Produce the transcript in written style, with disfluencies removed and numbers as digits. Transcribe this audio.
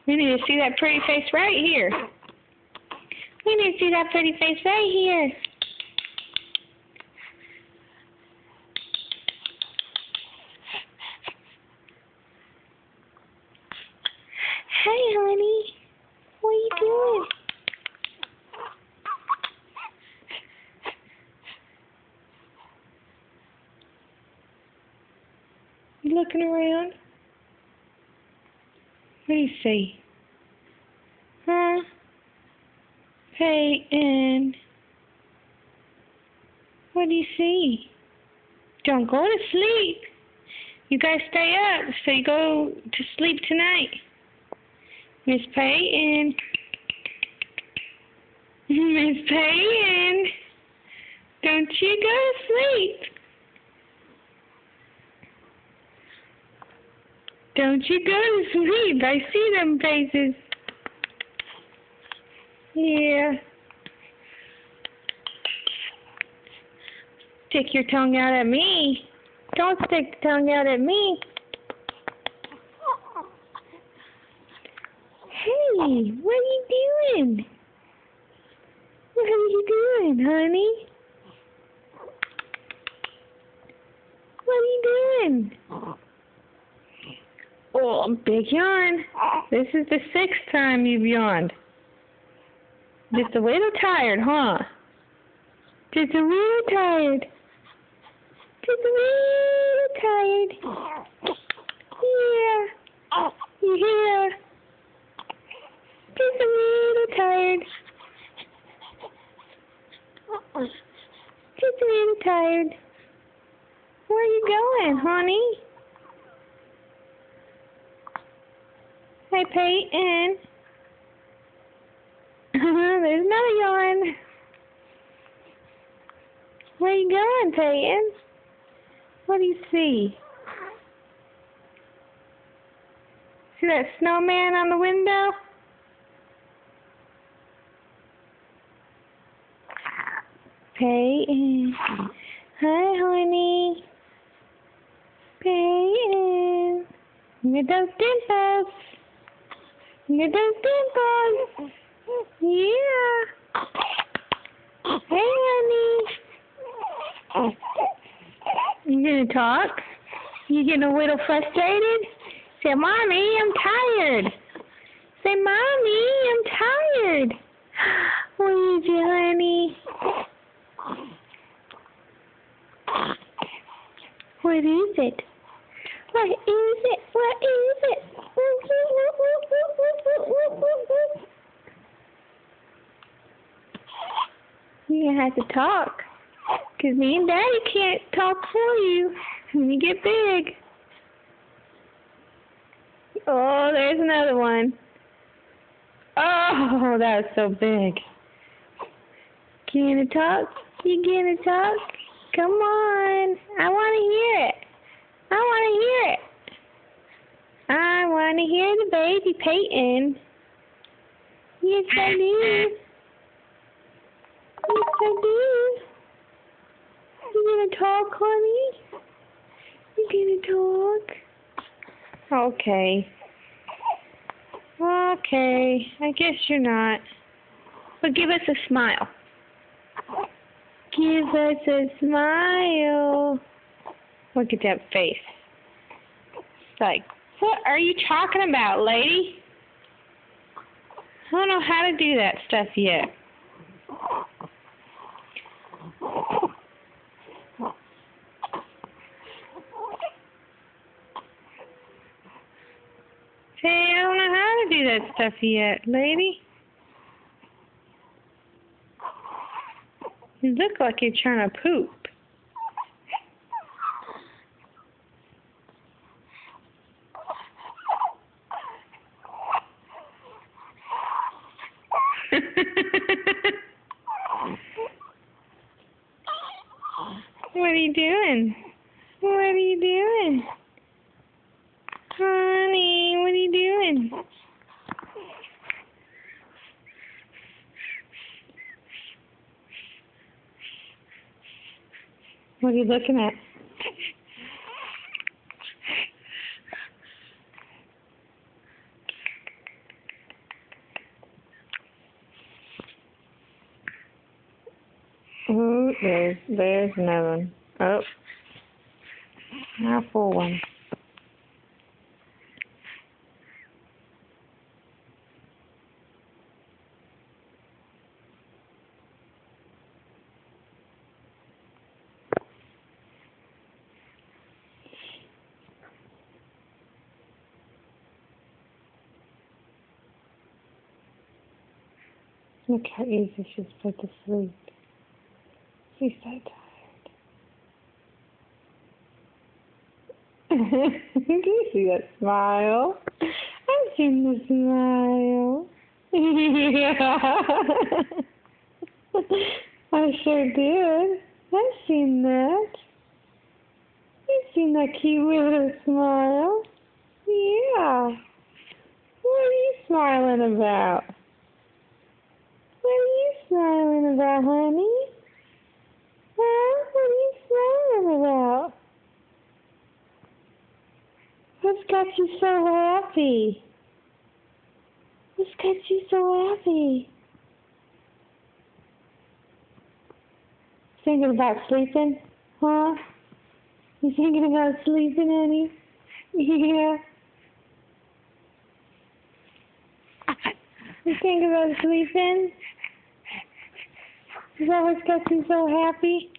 We need to see that pretty face right here. We need to see that pretty face right here. Hey, honey. What are you doing? You looking around? What do you see? Huh? Peyton. What do you see? Don't go to sleep. You guys stay up so you go to sleep tonight. Miss Peyton. Miss Peyton. Don't you go to sleep. Don't you go to sleep. I see them faces. Yeah. Stick your tongue out at me. Don't stick the tongue out at me. Hey, what are you doing? What are you doing, honey? What are you doing? Oh, big yawn. This is the 6th time you've yawned. Just a little tired, huh? Just a little tired. Just a little tired. Yeah. Yeah. Just a little tired. Just a little tired. Where are you going, honey? Hey, Peyton. There's another yawn. Where are you going, Peyton? What do you see? See that snowman on the window? Peyton. Hi, honey. Peyton. Look at those dimples. Look at those dimples. Yeah. Hey, honey. You gonna talk? You getting a little frustrated? Say, Mommy, I'm tired. Say, Mommy, I'm tired. What is it, honey? What is it? What is it? What is it? You're gonna have to talk. 'Cause me and Daddy can't talk for you when you get big. Oh, there's another one. Oh, that was so big. You gonna talk? You gonna talk? Come on. I want to hear it. I want to hear it. I want to hear the baby Peyton. Yes, I do. Yes, I do. You gonna talk, honey? You gonna talk? Okay. Okay. I guess you're not. But give us a smile. Give us a smile. Look at that face. It's like, what are you talking about, lady? I don't know how to do that stuff yet. Hey, I don't know how to do that stuff yet, lady. You look like you're trying to poop. What are you doing? What are you doing? Honey, what are you doing? What are you looking at? Ooh, there's another one. Oh, now a full one. Look how easy she's put to sleep. She's so tired. Do you see that smile? I've seen the smile. I sure did. I've seen that. You've seen that cute little smile. Yeah. What are you smiling about? What are you smiling about, honey? Huh? What are you smiling about? What's got you so happy? What's got you so happy? Thinking about sleeping? Huh? You thinking about sleeping, honey? Yeah. You thinking about sleeping? Is that what's got you so happy?